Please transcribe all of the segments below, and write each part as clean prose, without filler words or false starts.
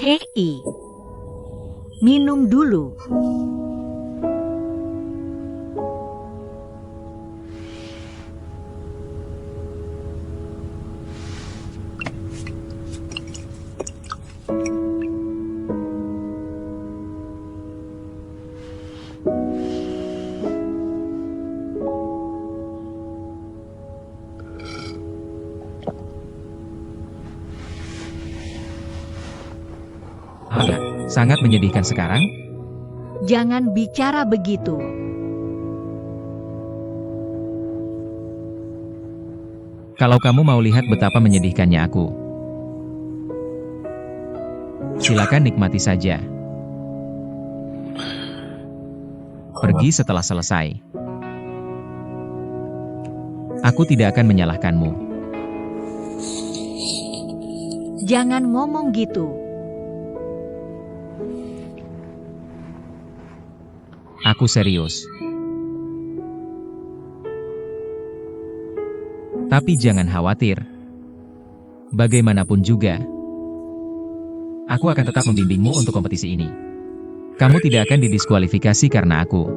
Hei, minum dulu. Sangat menyedihkan sekarang. Jangan bicara begitu. Kalau kamu mau lihat betapa menyedihkannya aku, silakan nikmati saja. Pergi setelah selesai. Aku tidak akan menyalahkanmu. Jangan ngomong gitu. Aku serius. Tapi jangan khawatir. Bagaimanapun juga, aku akan tetap membimbingmu untuk kompetisi ini. Kamu tidak akan didiskualifikasi karena aku.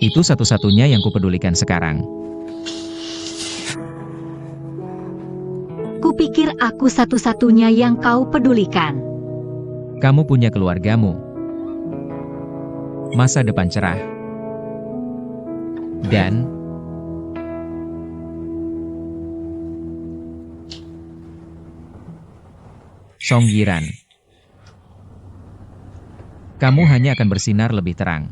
Itu satu-satunya yang kupedulikan sekarang. Kupikir aku satu-satunya yang kau pedulikan. Kamu punya keluargamu, masa depan cerah, dan Song Yiran. Kamu hanya akan bersinar lebih terang.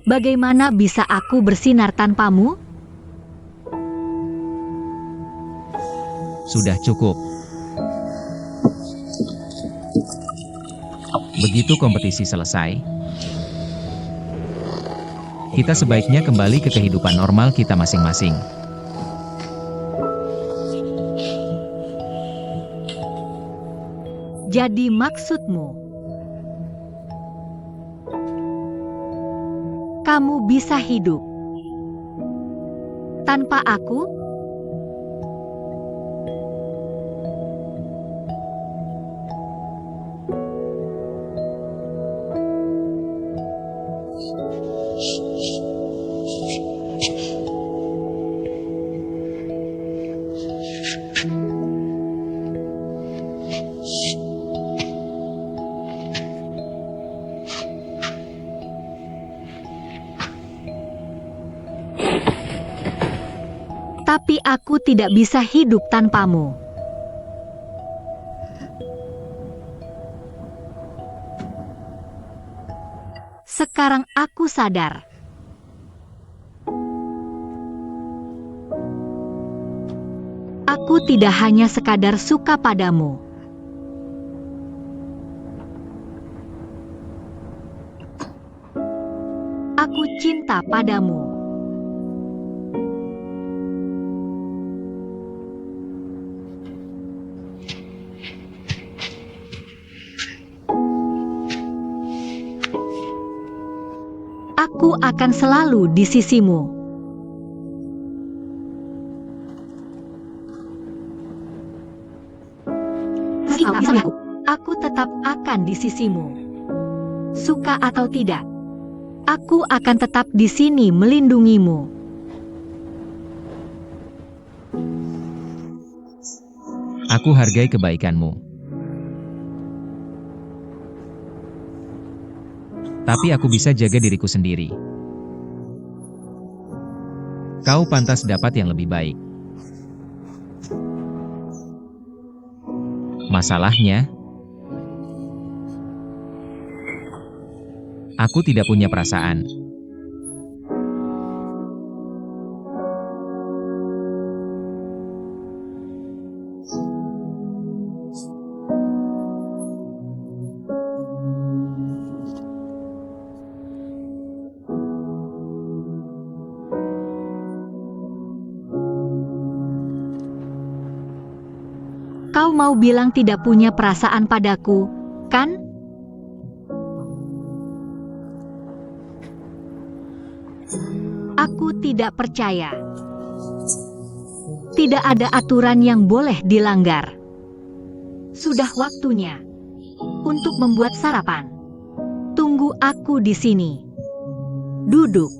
Bagaimana bisa aku bersinar tanpamu? Sudah cukup. Begitu kompetisi selesai, kita sebaiknya kembali ke kehidupan normal kita masing-masing. Jadi maksudmu, kamu bisa hidup tanpa aku? Tapi aku tidak bisa hidup tanpamu. Sekarang aku sadar. Aku tidak hanya sekadar suka padamu. Aku cinta padamu. Aku akan selalu di sisimu. Aku tetap akan di sisimu. Suka atau tidak, aku akan tetap di sini melindungimu. Aku hargai kebaikanmu. Tapi aku bisa jaga diriku sendiri. Kau pantas dapat yang lebih baik. Masalahnya, aku tidak punya perasaan. Kau mau bilang tidak punya perasaan padaku, kan? Aku tidak percaya. Tidak ada aturan yang boleh dilanggar. Sudah waktunya untuk membuat sarapan. Tunggu aku di sini. Duduk.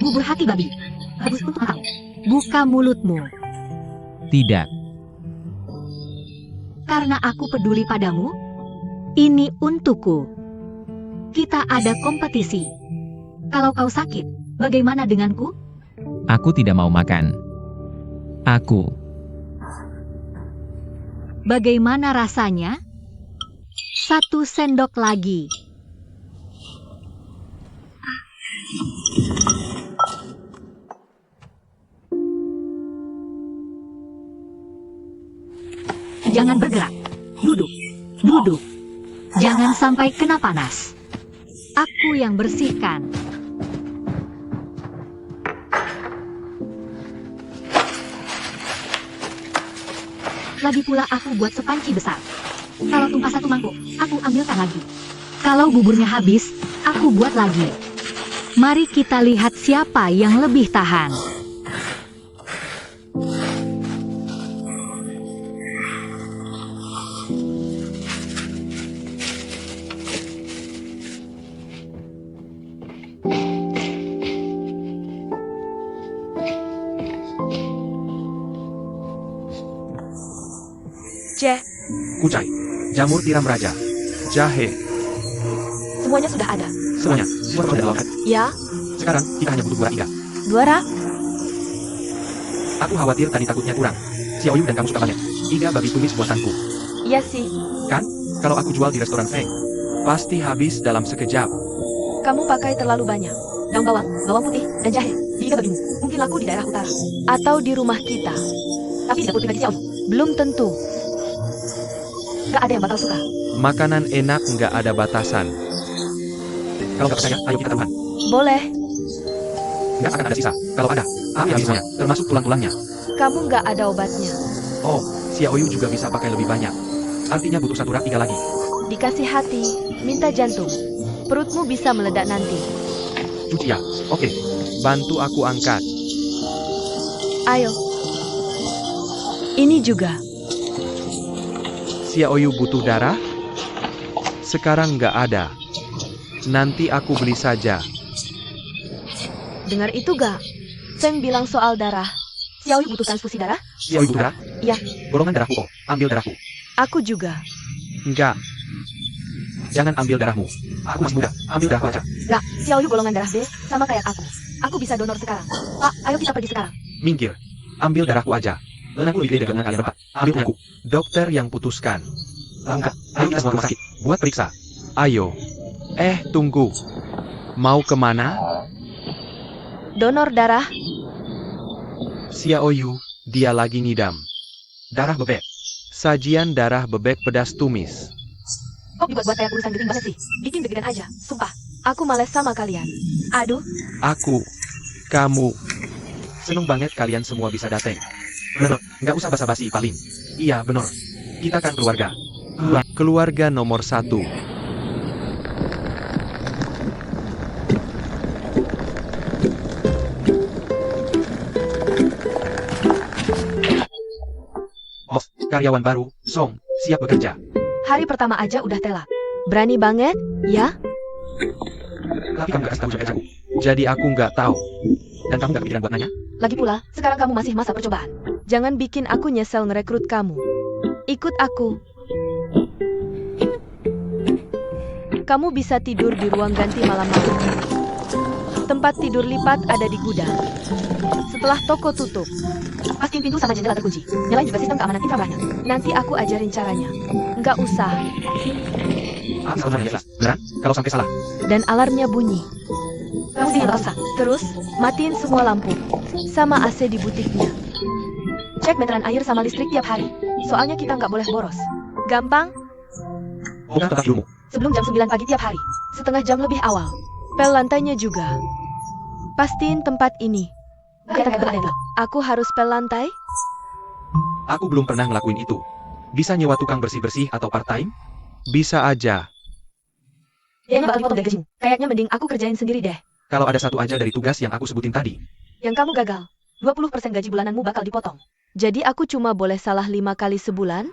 Bubur hati babi. Rebus untuk kamu. Buka mulutmu. Tidak. Karena aku peduli padamu. Ini untukku. Kita ada kompetisi. Kalau kau sakit, bagaimana denganku? Aku tidak mau makan. Aku. Bagaimana rasanya? 1 sendok lagi. Jangan bergerak. Duduk. Duduk. Jangan sampai kena panas. Aku yang bersihkan. Lagi pula aku buat sepanci besar. Kalau tumpah 1 mangkuk, aku ambilkan lagi. Kalau buburnya habis, aku buat lagi. Mari kita lihat siapa yang lebih tahan. Kucai, jamur tiram raja, jahe, Semuanya sudah ada. semuanya. Semua telah dilakukan. Ya, Sekarang kita hanya butuh 2 rak iga. 2 rak. Aku khawatir tadi takutnya kurang. Xiaoyu dan kamu suka banyak. Iga babi tumis buatanku. Iya sih. Kan? Kalau aku jual di restoran Feng, pasti habis dalam sekejap. Kamu pakai terlalu banyak. Daun bawang, bawang putih, dan jahe. Di iga babimu. Mungkin laku di daerah utara. Atau di rumah kita. Tapi di dapur pribadi Xiaoyu. Belum tentu. Gak ada yang bakal suka. Makanan enak nggak ada batasan. Kalau nggak percaya, ayo kita taruhan. Boleh. Nggak akan ada sisa. Kalau ada, aku yang semuanya, termasuk tulang-tulangnya. Kamu gak ada obatnya. Oh, Xiaoyu juga bisa pakai lebih banyak. Artinya butuh 1 rak iga lagi. Dikasih hati, minta jantung. Perutmu bisa meledak nanti. Cuci ya. Oke. Bantu aku angkat. Ayo. Ini juga. Xiaoyu butuh darah? Sekarang nggak ada. Nanti aku beli saja. Dengar itu gak? Feng bilang soal darah. Xiaoyu butuh transfusi darah? Xiaoyu butuh darah? Iya. Golongan darahku, oh. Ambil darahku. Aku juga. Enggak. Jangan ambil darahmu. Aku masih muda. Ambil darahku aja. Gak, Xiaoyu golongan darah B, sama kayak aku. Aku bisa donor sekarang. Pak, ayo kita pergi sekarang. Minggir. Ambil darahku aja. Lenganku lebih gede dengan kalian berempat. Ambil lenganku. Dokter yang putuskan. Enggak. Ayo kita semua ke rumah sakit. Buat periksa. Ayo. Tunggu. Mau kemana? Donor darah? Xiaoyu, dia lagi ngidam. Darah bebek. Sajian darah bebek pedas tumis. Kok dibuat-buat kayak urusan genting banget sih? Bikin deg-degan aja, sumpah. Aku males sama kalian. Aduh, Aku, kamu. Seneng banget kalian semua bisa dateng. Bener, nggak usah basa-basi, Palin. Iya, bener. Kita kan keluarga. Keluarga nomor 1. Bos, karyawan baru, Song, siap bekerja. hari pertama aja udah telak. Berani banget, ya? Tapi kamu gak kasih tahu jawaban aku. Jadi aku nggak tahu. Dan kamu nggak kepikiran buat nanya? Lagi pula, sekarang kamu masih masa percobaan. Jangan bikin aku nyesel ngerekrut kamu. Ikut aku. Kamu bisa tidur di ruang ganti malam-malam. Tempat tidur lipat ada di gudang. Setelah toko tutup, Pastiin pintu sama jendela terkunci. Nyalain juga sistem keamanan inframernya. nanti aku ajarin caranya. Nggak usah. Ah, salah nanya jelas. Beneran? Kalau sampai salah. Dan alarmnya bunyi. Kamu sih yang nggak usah. Terus, matiin semua lampu. Sama AC di butiknya. Cek meteran air sama listrik tiap hari. Soalnya kita nggak boleh boros. Gampang? Bukan tempat ilmu. Sebelum jam 9 pagi tiap hari. Setengah jam lebih awal. Pel lantainya juga. Pastiin tempat ini. Kelihatan kayak ada yang gelap. Aku harus pel lantai? Aku belum pernah ngelakuin itu. Bisa nyewa tukang bersih-bersih atau part-time? Bisa aja. Kayaknya bakal dipotong dari gajimu. Kayaknya mending aku kerjain sendiri deh. Kalau ada satu aja dari tugas yang aku sebutin tadi. Yang kamu gagal. 20% gaji bulananmu bakal dipotong. Jadi aku cuma boleh salah 5 kali sebulan?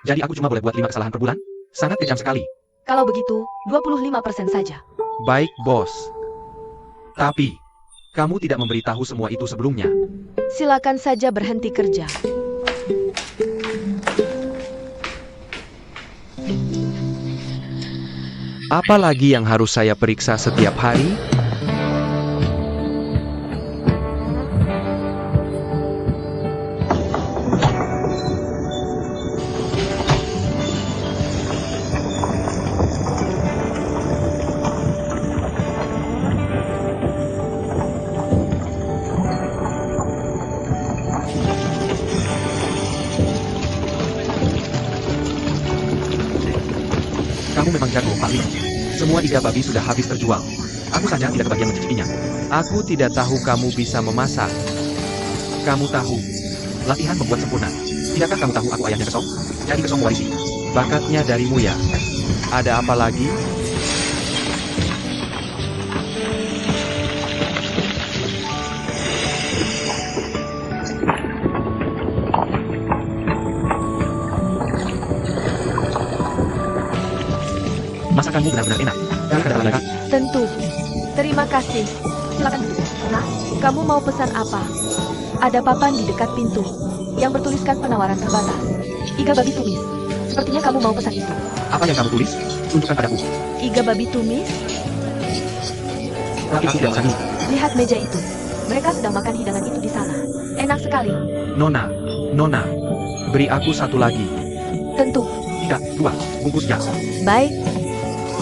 Jadi aku cuma boleh buat 5 kesalahan per bulan? Sangat kejam sekali. Kalau begitu, 25% saja. Baik, bos. Tapi, kamu tidak memberitahu semua itu sebelumnya. Silakan saja berhenti kerja. Apa lagi yang harus saya periksa setiap hari? Kamu memang jago, Pak Lim. Semua iga babi sudah habis terjual. Aku saja tidak kebagian mencicipinya. Aku tidak tahu kamu bisa memasak. Kamu tahu. Latihan membuat sempurna. Tidakkah kamu tahu aku ayahnya Kesong? Jadi Kesong mewarisi. Bakatnya darimu ya. Ada apa lagi? Masakanmu benar-benar enak. Karena ada lagi. Tentu. Terima kasih. Silakan duduk. Nah, Kamu mau pesan apa? Ada papan di dekat pintu yang bertuliskan penawaran terbatas. iga babi tumis. Sepertinya kamu mau pesan itu. Apa yang kamu tulis? Tunjukkan padaku. Iga babi tumis? Tapi aku tidak masak ini. Lihat meja itu. Mereka sedang makan hidangan itu di sana. Enak sekali. Nona, Nona, beri aku satu lagi. Tentu. 3, 2, bungkusnya. Baik.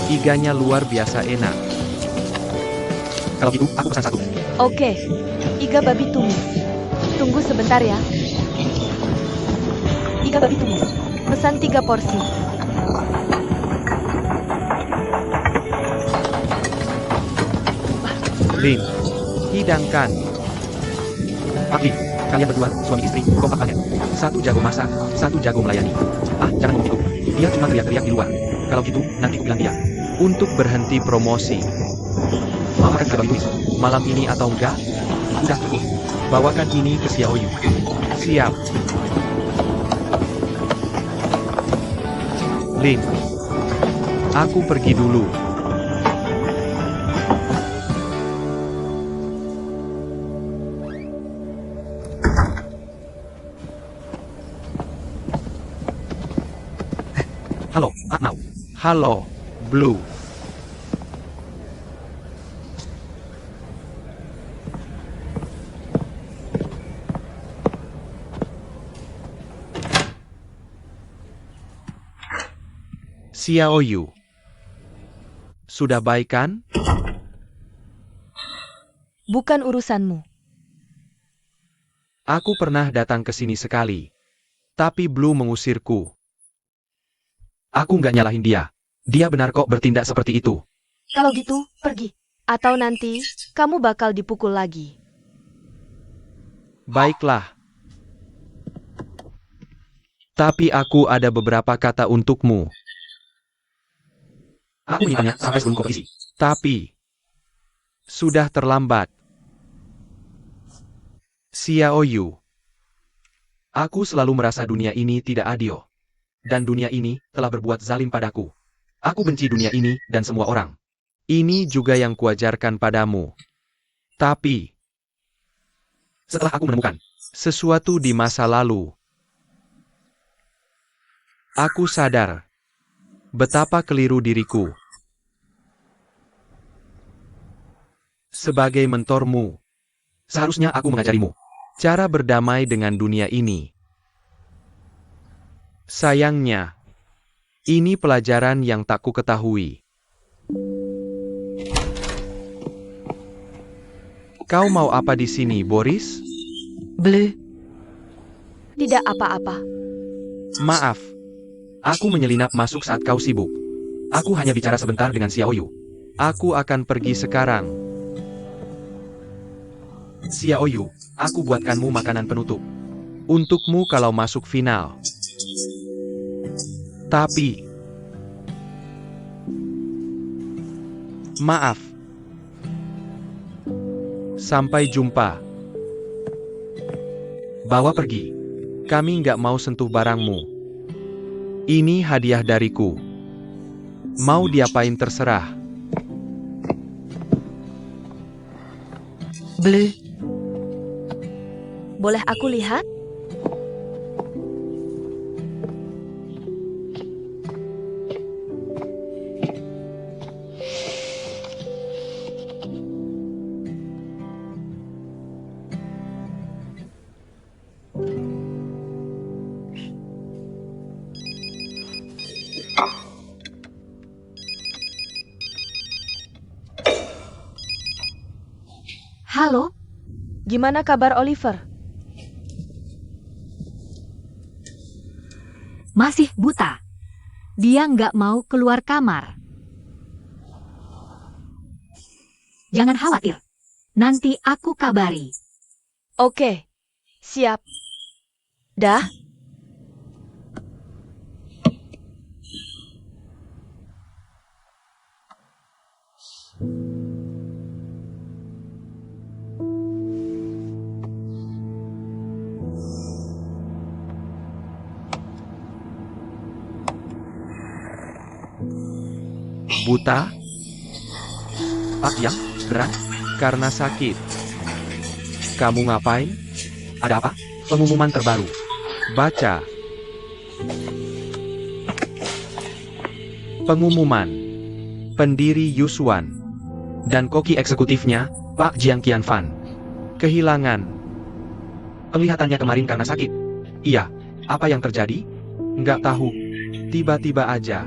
Iganya luar biasa enak. Kalau gitu, aku pesan satu. Oke. Iga babi tumis. Tunggu sebentar ya. Iga babi tumis. Pesan 3 porsi. Lim, hidangkan. Pak Lim, kalian berdua, suami istri, kompak banget. Satu jago masak, satu jago melayani. Ah, jangan ngomong gitu. Dia cuma teriak-teriak di luar. Kalau gitu, nanti ku bilang dia. Untuk berhenti promosi. Mau makan iga babi tumis? Malam ini atau enggak? Udah cukup. Bawakan ini ke Xiaoyu. Siap. Lim, aku pergi dulu. Halo, Aknau. Halo, Blue. Xiaoyu. Sudah baik kan? Bukan urusanmu. Aku pernah datang ke sini sekali. Tapi Blue mengusirku. Aku nggak nyalahin dia. Dia benar kok bertindak seperti itu. Kalau gitu, pergi. Atau nanti, kamu bakal dipukul lagi. Baiklah. Tapi aku ada beberapa kata untukmu. Aku menyimpannya sampai sebelum kompetisi. Tapi, sudah terlambat. Xiaoyu. Aku selalu merasa dunia ini tidak adil. Dan dunia ini telah berbuat zalim padaku. Aku benci dunia ini dan semua orang. Ini juga yang kuajarkan padamu. Tapi, setelah aku menemukan sesuatu di masa lalu, aku sadar betapa keliru diriku. Sebagai mentormu, seharusnya aku mengajarimu cara berdamai dengan dunia ini. Sayangnya, ini pelajaran yang tak ku ketahui. Kau mau apa di sini, Boris? Blue. Tidak apa-apa. Maaf. Aku menyelinap masuk saat kau sibuk. Aku hanya bicara sebentar dengan Xiaoyu. Aku akan pergi sekarang. Xiaoyu, aku buatkanmu makanan penutup. Untukmu kalau masuk final. Tapi, maaf. Sampai jumpa. Bawa pergi. Kami nggak mau sentuh barangmu. Ini hadiah dariku. Mau diapain terserah. Blue. Boleh aku lihat? Halo, Gimana kabar Oliver? masih buta. Dia nggak mau keluar kamar. Jangan khawatir. Nanti aku kabari. Oke. Siap. Dah? Buta? Pak Yang, berat? Karena sakit. Kamu ngapain? Ada apa? Pengumuman terbaru. Baca. Pengumuman. Pendiri Yusuan. Dan koki eksekutifnya, Pak Jiang Qianfan. Kehilangan. Penglihatannya kemarin karena sakit. Iya, apa yang terjadi? Nggak tahu. Tiba-tiba aja.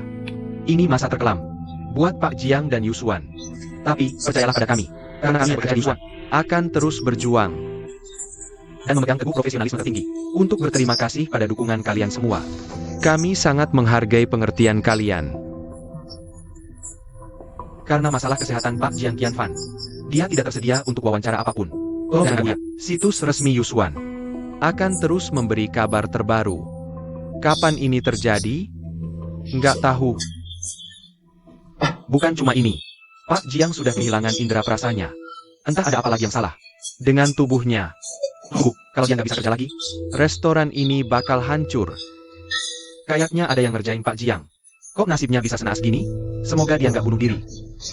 Ini masa terkelam. Buat Pak Jiang dan Yusuan. Tapi, percayalah pada kami. Karena kami bekerja di Yusuan. Akan terus berjuang. Dan memegang teguh profesionalisme tertinggi. Untuk berterima kasih pada dukungan kalian semua. Kami sangat menghargai pengertian kalian. Karena masalah kesehatan Pak Jiang Qianfan, dia tidak tersedia untuk wawancara apapun. Oh, jangan lihat. Situs resmi Yusuan akan terus memberi kabar terbaru. Kapan ini terjadi? Nggak tahu. Bukan cuma ini. Pak Jiang sudah kehilangan indera perasanya. Entah ada apa lagi yang salah dengan tubuhnya. Kalau dia nggak bisa kerja lagi, restoran ini bakal hancur. Kayaknya ada yang ngerjain Pak Jiang. Kok nasibnya bisa senaas gini? Semoga dia nggak bunuh diri.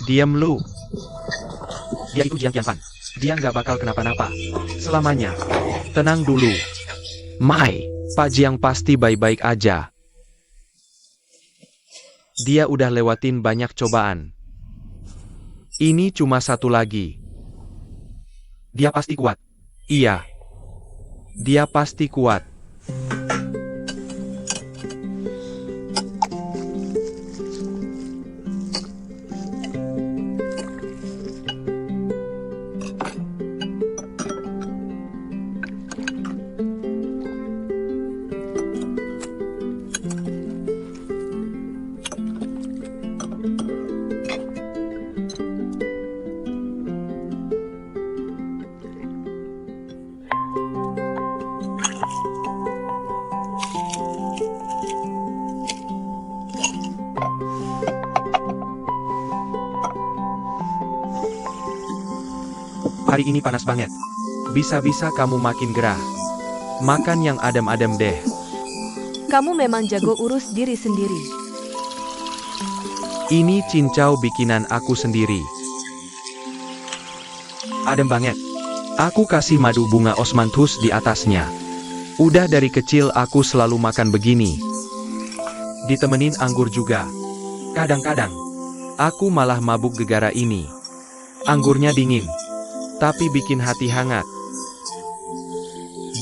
Diam lu. Dia itu Jiang Qianfan. Dia nggak bakal kenapa-napa. Selamanya. Tenang dulu. Mai, Pak Jiang pasti baik-baik aja. Dia udah lewatin banyak cobaan. Ini cuma satu lagi. Dia pasti kuat. Iya. Dia pasti kuat. Hari ini panas banget. Bisa-bisa kamu makin gerah. Makan yang adem-adem deh. Kamu memang jago urus diri sendiri. Ini cincau bikinan aku sendiri. Adem banget. Aku kasih madu bunga osmanthus di atasnya. Udah dari kecil aku selalu makan begini. Ditemenin anggur juga. Kadang-kadang, aku malah mabuk gegara ini. Anggurnya dingin, tapi bikin hati hangat.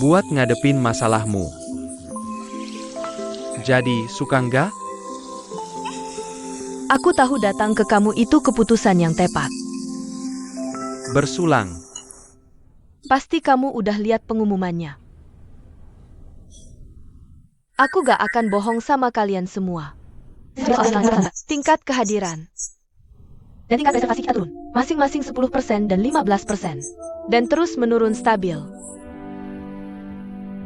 Buat ngadepin masalahmu. Jadi, suka nggak? Aku tahu datang ke kamu itu keputusan yang tepat. Bersulang. Pasti kamu udah lihat pengumumannya. Aku gak akan bohong sama kalian semua. Tingkat kehadiran Dan tingkat reservasi kita turun. masing-masing 10% dan 15%. Dan terus menurun stabil.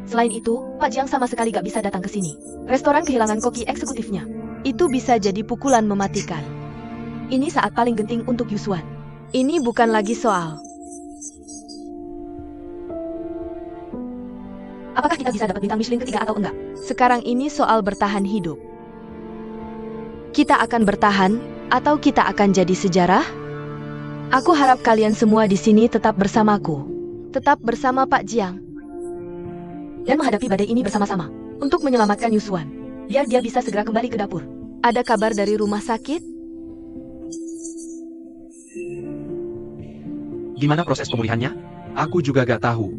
Selain itu, Pak Jiang sama sekali gak bisa datang ke sini. Restoran kehilangan koki eksekutifnya. Itu bisa jadi pukulan mematikan. Ini saat paling genting untuk Yusuan. Ini bukan lagi soal Apakah kita bisa dapat bintang Michelin ketiga atau enggak? sekarang ini soal bertahan hidup. Kita akan bertahan, atau kita akan jadi sejarah? Aku harap kalian semua di sini tetap bersamaku. Tetap bersama Pak Jiang. Dan menghadapi badai ini bersama-sama. Untuk menyelamatkan Yusuan. Biar dia bisa segera kembali ke dapur. Ada kabar dari rumah sakit? Gimana proses pemulihannya? Aku juga gak tahu.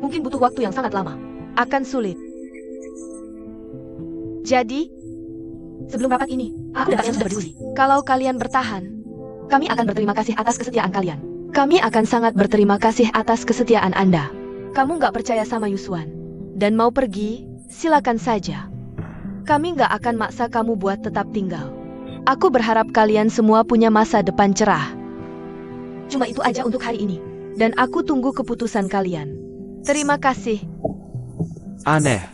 Mungkin butuh waktu yang sangat lama. Akan sulit. Jadi, Sebelum rapat ini, aku dan kalian sudah berdiskusi. kalau kalian bertahan, Kami akan berterima kasih atas kesetiaan kalian. kami akan sangat berterima kasih atas kesetiaan Anda. Kamu nggak percaya sama Yusuan dan mau pergi, silakan saja. Kami nggak akan maksa kamu buat tetap tinggal. Aku berharap kalian semua punya masa depan cerah. Cuma itu aja untuk hari ini. Dan aku tunggu keputusan kalian. Terima kasih. Aneh.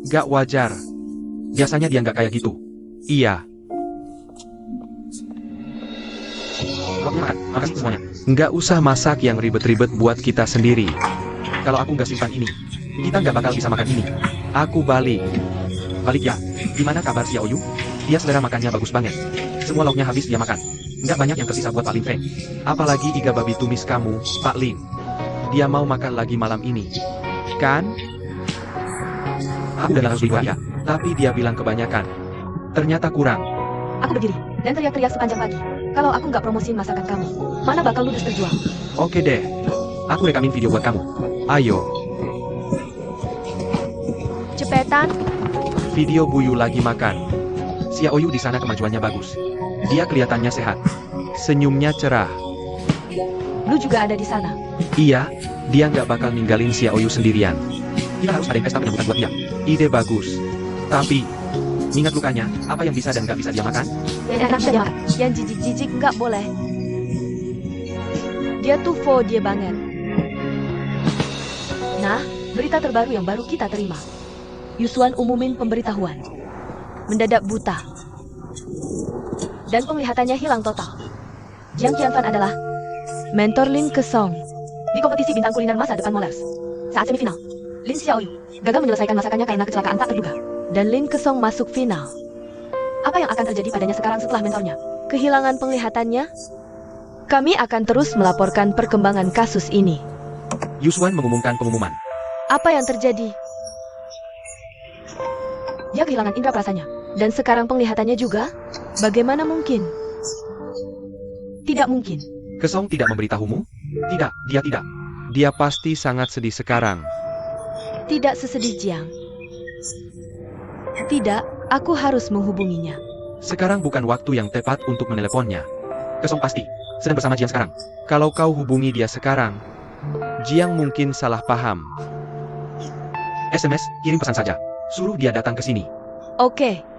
Gak wajar. Biasanya dia gak kayak gitu. Iya. Waktunya makan. Makasih semuanya. Nggak usah masak yang ribet-ribet buat kita sendiri. Kalau aku nggak simpan ini, kita nggak bakal bisa makan ini. Aku balik. Balik ya. Gimana kabar si Oyu? Dia selera makannya bagus banget. Semua lauknya habis dia makan. Nggak banyak yang tersisa buat Pak Lin Feng. Apalagi iga babi tumis kamu, Pak Lin. Dia mau makan lagi malam ini. Kan? Aku udah harus dua ya, tapi dia bilang kebanyakan. Ternyata kurang. Aku berdiri dan teriak-teriak sepanjang pagi. Kalau aku nggak promosiin masakan kamu, mana bakal ludes terjual? Oke deh. Aku rekamin video buat kamu. Ayo. Cepetan. Video Buyu lagi makan. Si Oyu di sana kemajuannya bagus. Dia kelihatannya sehat. Senyumnya cerah. Lu juga ada di sana. Iya, dia nggak bakal ninggalin si Oyu sendirian. Kita harus ada pesta penyambutan buat dia. Ide bagus. Tapi, ingat lukanya, apa yang bisa dan nggak bisa dia makan? Dan enak dia makan. Yang jijik-jijik nggak boleh. Dia tuh dia banget. Nah, berita terbaru yang baru kita terima. Yusuan umumin pemberitahuan. Mendadak buta. Dan penglihatannya hilang total. Jiang Qianfan adalah Mentor Lin Kesong. di kompetisi bintang kuliner masa depan Molars. Saat semifinal, Lin Xiaoyu gagal menyelesaikan masakannya karena kecelakaan tak terduga. Dan Lin Kesong masuk final. Apa yang akan terjadi padanya sekarang setelah mentornya? Kehilangan penglihatannya? Kami akan terus melaporkan perkembangan kasus ini. Yusuan mengumumkan pengumuman. Apa yang terjadi? Dia kehilangan indera perasanya. Dan sekarang penglihatannya juga? Bagaimana mungkin? Tidak mungkin. Kesong tidak memberitahumu? Tidak, dia tidak. Dia pasti sangat sedih sekarang. Tidak sesedih Jiang. Tidak, aku harus menghubunginya. Sekarang bukan waktu yang tepat untuk meneleponnya. Kesong pasti sedang bersama Jiang sekarang. Kalau kau hubungi dia sekarang, Jiang mungkin salah paham. SMS, kirim pesan saja. Suruh dia datang ke sini. Oke.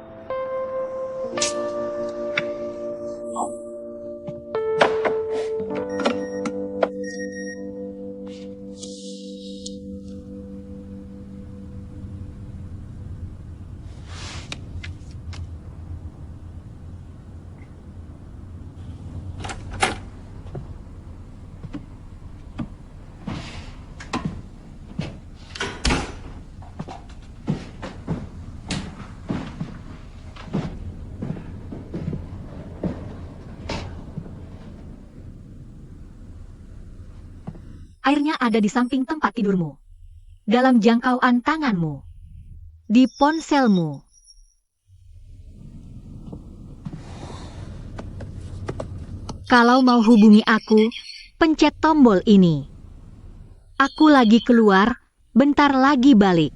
Airnya ada di samping tempat tidurmu. Dalam jangkauan tanganmu. Di ponselmu. Kalau mau hubungi aku, pencet tombol ini. Aku lagi keluar, bentar lagi balik.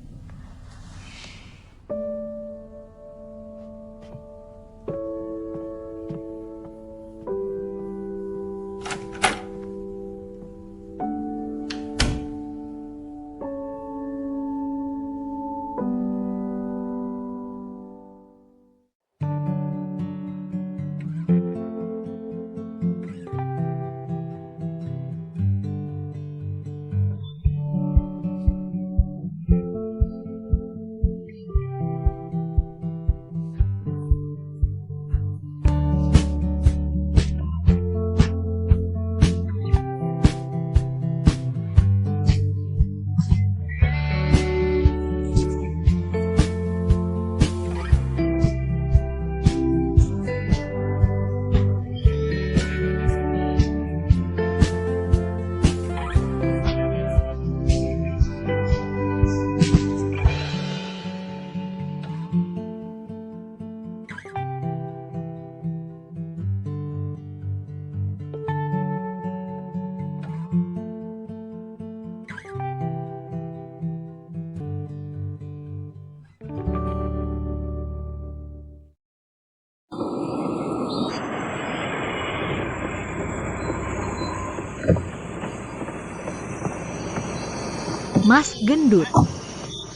Mas gendut.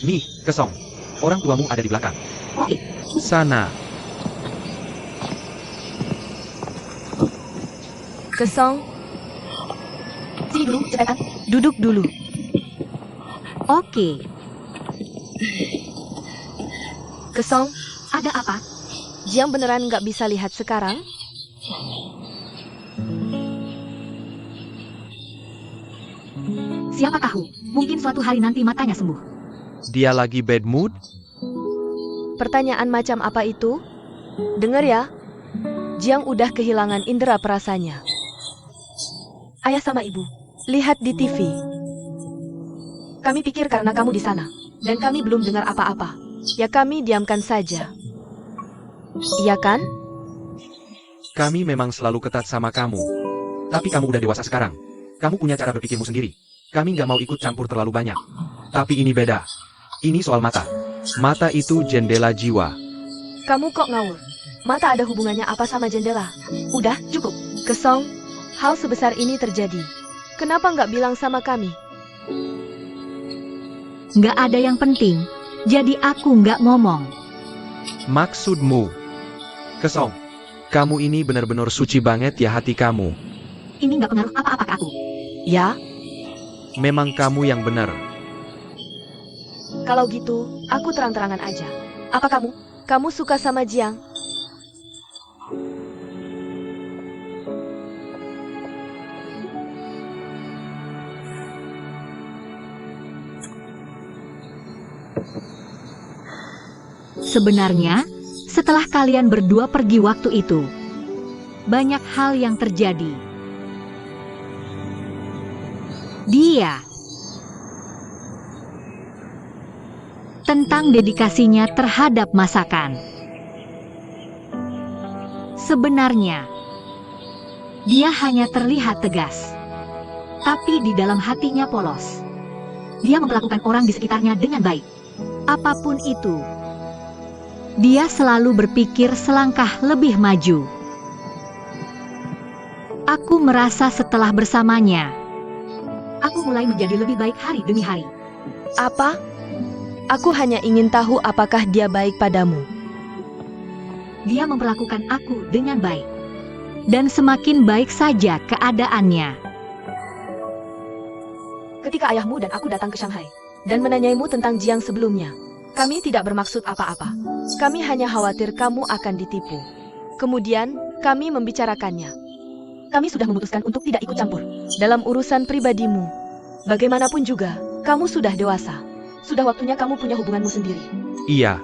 Nih, Kesong. Orang tuamu ada di belakang. Oke. Sana. Kesong, Sini dulu, cepetan. duduk dulu. Oke. Kesong, Ada apa? Jiang beneran nggak bisa lihat sekarang? Siapa tahu, mungkin suatu hari nanti matanya sembuh. Dia lagi bad mood? Pertanyaan macam apa itu? Dengar ya, Jiang udah kehilangan indera perasanya. Ayah sama ibu, Lihat di TV. kami pikir karena kamu di sana, dan kami belum dengar apa-apa. Ya kami diamkan saja. Iya kan? Kami memang selalu ketat sama kamu. Tapi kamu udah dewasa sekarang. Kamu punya cara berpikirmu sendiri. Kami nggak mau ikut campur terlalu banyak. Tapi ini beda. Ini soal mata. Mata itu jendela jiwa. Kamu kok ngawur? Mata ada hubungannya apa sama jendela? Udah, cukup. Kesong, hal sebesar ini terjadi. Kenapa nggak bilang sama kami? Nggak ada yang penting, jadi aku nggak ngomong. Maksudmu? Kesong, kamu ini benar-benar suci banget ya hati kamu. Ini nggak pengaruh apa-apa ke aku. Ya, Memang kamu yang benar. kalau gitu, aku terang-terangan aja. Apa kamu? Kamu suka sama Jiang? Sebenarnya, setelah kalian berdua pergi waktu itu, banyak hal yang terjadi. Dia tentang dedikasinya terhadap masakan. Sebenarnya, dia hanya terlihat tegas, tapi di dalam hatinya polos. Dia memperlakukan orang di sekitarnya dengan baik. Apapun itu, dia selalu berpikir selangkah lebih maju. Aku merasa setelah bersamanya, aku mulai menjadi lebih baik hari demi hari. Apa? Aku hanya ingin tahu apakah dia baik padamu. Dia memperlakukan aku dengan baik. Dan semakin baik saja keadaannya. Ketika ayahmu dan aku datang ke Shanghai dan menanyaimu tentang Jiang sebelumnya, kami tidak bermaksud apa-apa. Kami hanya khawatir kamu akan ditipu. Kemudian, kami membicarakannya. Kami sudah memutuskan untuk tidak ikut campur. Dalam urusan pribadimu, bagaimanapun juga, kamu sudah dewasa. Sudah waktunya kamu punya hubunganmu sendiri. Iya,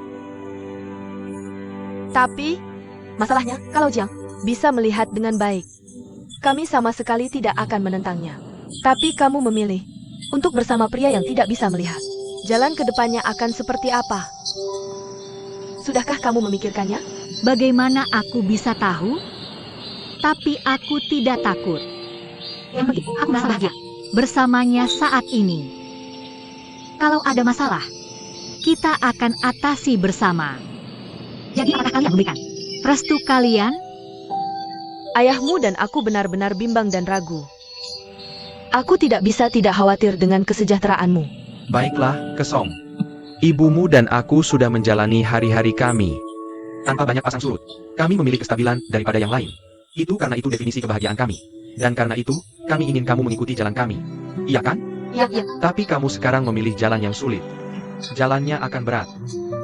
Tapi, Masalahnya, kalau Jiang, bisa melihat dengan baik. Kami sama sekali tidak akan menentangnya. Tapi kamu memilih untuk bersama pria yang tidak bisa melihat. Jalan ke depannya akan seperti apa? Sudahkah kamu memikirkannya? Bagaimana aku bisa tahu? Tapi aku tidak takut. Yang penting, aku merasa bahagia bersamanya saat ini. Kalau ada masalah, kita akan atasi bersama. Jadi apakah kalian memberikan restu kalian? Ayahmu dan aku benar-benar bimbang dan ragu. Aku tidak bisa tidak khawatir dengan kesejahteraanmu. Baiklah, Kesong. Ibumu dan aku sudah menjalani hari-hari kami tanpa banyak pasang surut. Kami memilih kestabilan daripada yang lain. Itu karena itu definisi kebahagiaan kami. Dan karena itu, kami ingin kamu mengikuti jalan kami. Iya kan? Iya. Tapi kamu sekarang memilih jalan yang sulit. Jalannya akan berat.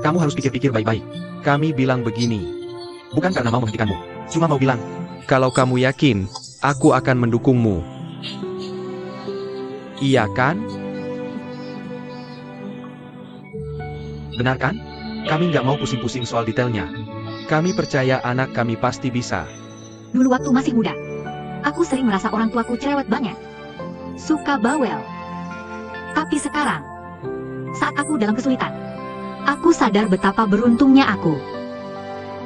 Kamu harus pikir-pikir baik-baik. Kami bilang begini, bukan karena mau menghentikanmu. Cuma mau bilang, kalau kamu yakin, aku akan mendukungmu. Iya kan? Benar kan? Kami nggak mau pusing-pusing soal detailnya. Kami percaya anak kami pasti bisa. Dulu waktu masih muda, aku sering merasa orang tuaku cerewet banget. Suka bawel. Tapi sekarang, saat aku dalam kesulitan, aku sadar betapa beruntungnya aku.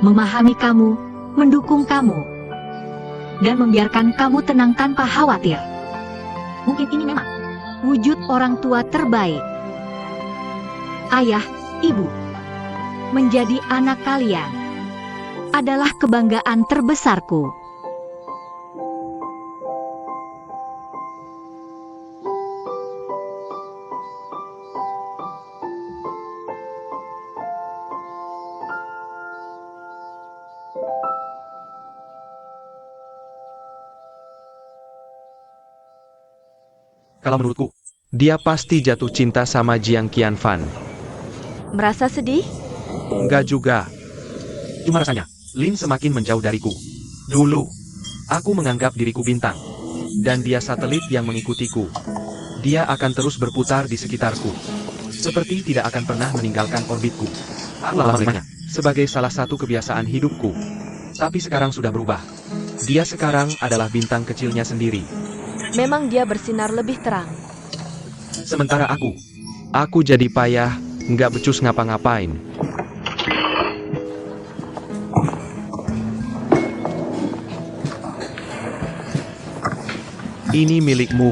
Memahami kamu, mendukung kamu, dan membiarkan kamu tenang tanpa khawatir. Mungkin ini memang wujud orang tua terbaik. Ayah, ibu, menjadi anak kalian adalah kebanggaan terbesarku. Kalau menurutku, dia pasti jatuh cinta sama Jiang Qianfan. Merasa sedih? Enggak juga. Cuma rasanya, Lin semakin menjauh dariku. Dulu, aku menganggap diriku bintang. Dan dia satelit yang mengikutiku. Dia akan terus berputar di sekitarku. Seperti tidak akan pernah meninggalkan orbitku. Aku lama menerimanya sebagai salah satu kebiasaan hidupku. Tapi sekarang sudah berubah. Dia sekarang adalah bintang kecilnya sendiri. Memang dia bersinar lebih terang. Sementara aku jadi payah, nggak becus ngapa-ngapain. Ini milikmu.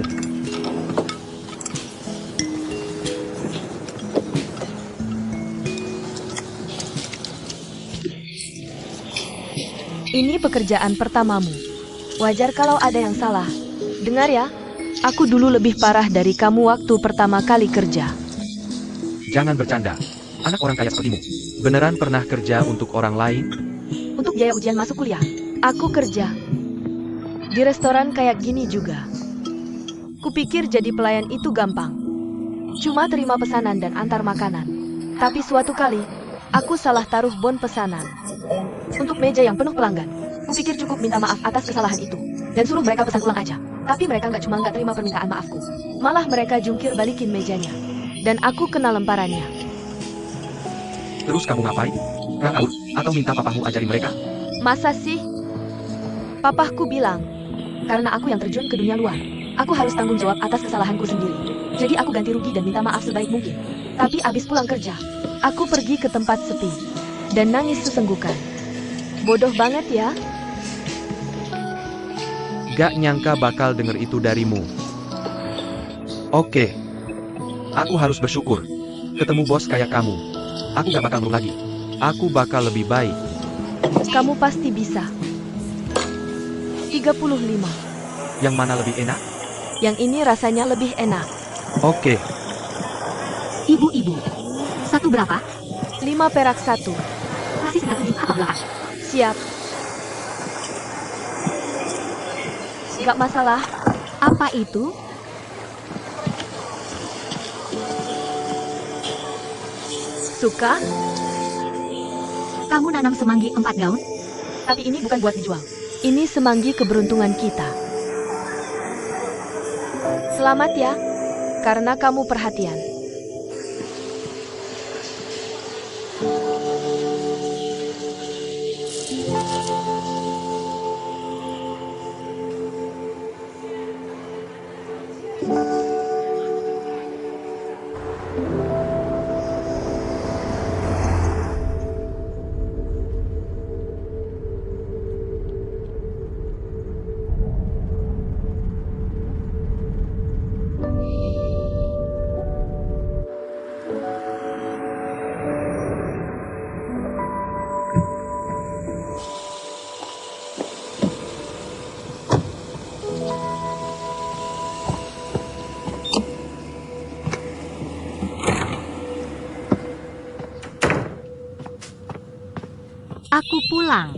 Ini pekerjaan pertamamu. Wajar kalau ada yang salah. Dengar ya, aku dulu lebih parah dari kamu waktu pertama kali kerja. Jangan bercanda. Anak orang kaya sepertimu, beneran pernah kerja untuk orang lain? Untuk biaya ujian masuk kuliah, aku kerja di restoran kayak gini juga. Kupikir jadi pelayan itu gampang. Cuma terima pesanan dan antar makanan. Tapi suatu kali, aku salah taruh bon pesanan untuk meja yang penuh pelanggan. Kupikir cukup minta maaf atas kesalahan itu dan suruh mereka pesan ulang aja. Tapi mereka nggak terima permintaan maafku. Malah mereka jungkir balikin mejanya. Dan aku kena lemparannya. Terus kamu ngapain? Nggak kabur? Atau minta papamu ajarin mereka? Masa sih? Papahku bilang, karena aku yang terjun ke dunia luar, aku harus tanggung jawab atas kesalahanku sendiri. Jadi aku ganti rugi dan minta maaf sebaik mungkin. Tapi abis pulang kerja, aku pergi ke tempat sepi dan nangis sesenggukan. Bodoh banget ya. Gak nyangka bakal denger itu darimu. Oke. Aku harus bersyukur. Ketemu bos kayak kamu. Aku gak bakal murung lagi. Aku bakal lebih baik. Kamu pasti bisa. 35. Yang mana lebih enak? Yang ini rasanya lebih enak. Oke. Ibu-ibu, satu berapa? 5 perak 1. Kasih 1,8. Siap. Gak masalah. Apa itu? Suka? Kamu nanam semanggi 4 daun? Tapi ini bukan buat dijual. Ini semanggi keberuntungan kita. Selamat ya, karena kamu perhatian. pulang.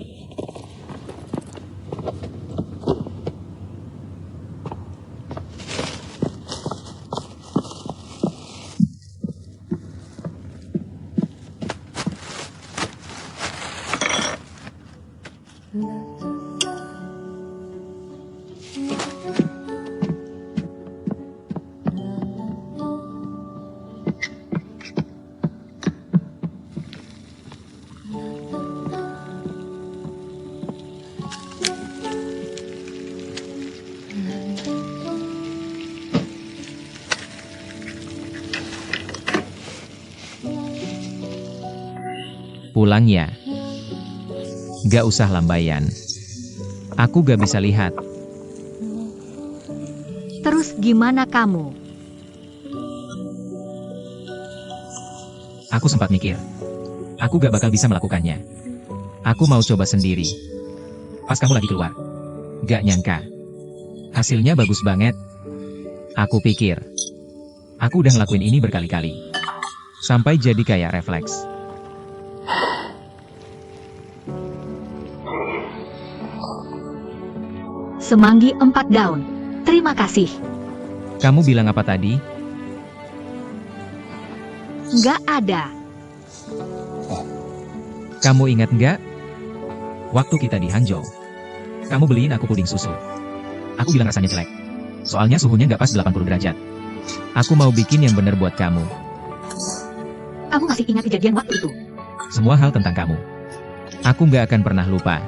Pulang ya. Gak usah lambaian. Aku gak bisa lihat. Terus gimana kamu? Aku sempat mikir. Aku gak bakal bisa melakukannya. Aku mau coba sendiri. Pas kamu lagi keluar. Gak nyangka. Hasilnya bagus banget. Aku pikir. Aku udah ngelakuin ini berkali-kali. Sampai jadi kayak refleks. Semanggi 4 daun. Terima kasih. Kamu bilang apa tadi? Nggak ada. Kamu ingat nggak? Waktu kita di Hangzhou. Kamu beliin aku puding susu. Aku bilang rasanya jelek. Soalnya suhunya nggak pas 80 derajat. Aku mau bikin yang bener buat kamu. Kamu masih ingat kejadian waktu itu? Semua hal tentang kamu. Aku nggak akan pernah lupa.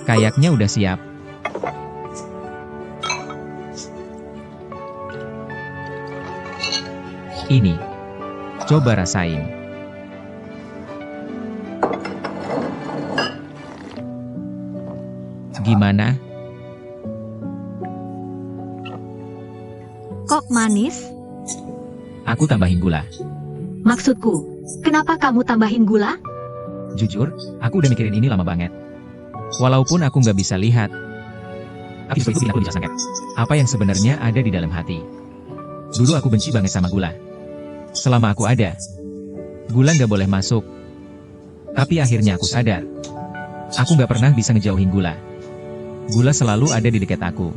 Kayaknya udah siap. Ini. Coba rasain. Gimana? Kok manis? Aku tambahin gula. Maksudku, kenapa kamu tambahin gula? Jujur, aku udah mikirin ini lama banget. Walaupun aku nggak bisa lihat. Tapi justru itu bikin aku bisa sangkep. Apa yang sebenarnya ada di dalam hati. Dulu aku benci banget sama gula. Selama aku ada, gula nggak boleh masuk. Tapi akhirnya aku sadar. Aku nggak pernah bisa ngejauhin gula. Gula selalu ada di dekat aku.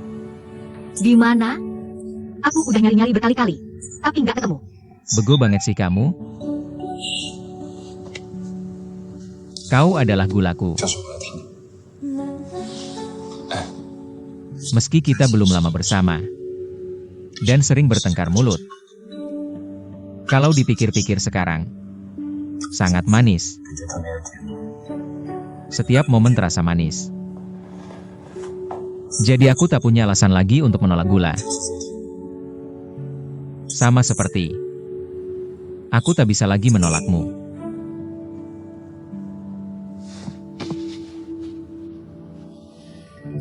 Di mana? Aku udah nyari-nyari berkali-kali, tapi nggak ketemu. Bego banget sih kamu. Kau adalah gulaku. Meski kita belum lama bersama, dan sering bertengkar mulut. Kalau dipikir-pikir sekarang, sangat manis. Setiap momen terasa manis. Jadi aku tak punya alasan lagi untuk menolak gula. Sama seperti, aku tak bisa lagi menolakmu.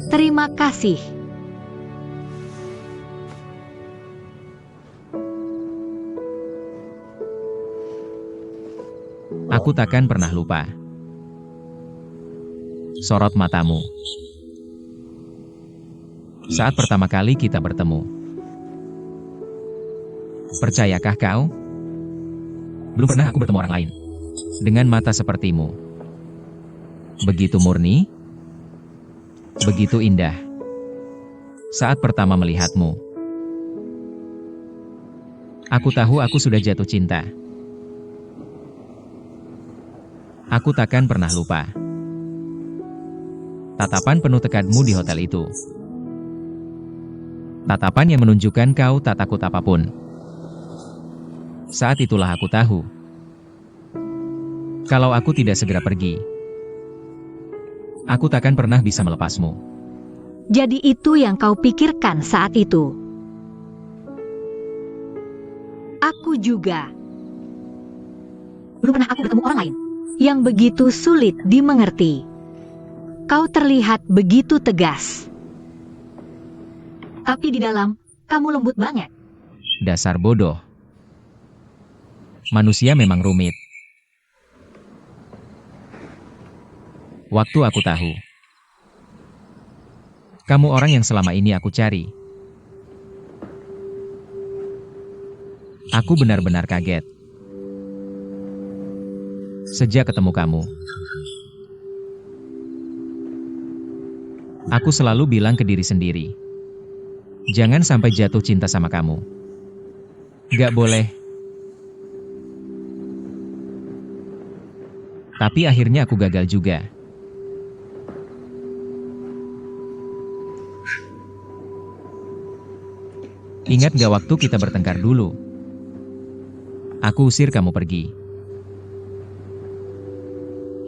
Terima kasih. Aku takkan pernah lupa. Sorot matamu. Saat pertama kali kita bertemu. Percayakah kau? Belum pernah aku bertemu orang lain. Dengan mata sepertimu. Begitu murni. Begitu indah. Saat pertama melihatmu. Aku tahu aku sudah jatuh cinta. Aku takkan pernah lupa. Tatapan penuh tekadmu di hotel itu. Tatapan yang menunjukkan kau tak takut apapun. Saat itulah aku tahu. Kalau aku tidak segera pergi, aku takkan pernah bisa melepasmu. Jadi itu yang kau pikirkan saat itu? Aku juga. Belum pernah aku bertemu orang lain yang begitu sulit dimengerti. Kau terlihat begitu tegas. Tapi di dalam, kamu lembut banget. Dasar bodoh. Manusia memang rumit. Waktu aku tahu. Kamu orang yang selama ini aku cari. Aku benar-benar kaget. Sejak ketemu kamu, aku selalu bilang ke diri sendiri, jangan sampai jatuh cinta sama kamu. Gak boleh. Tapi akhirnya aku gagal juga. Ingat gak waktu kita bertengkar dulu? Aku usir kamu pergi.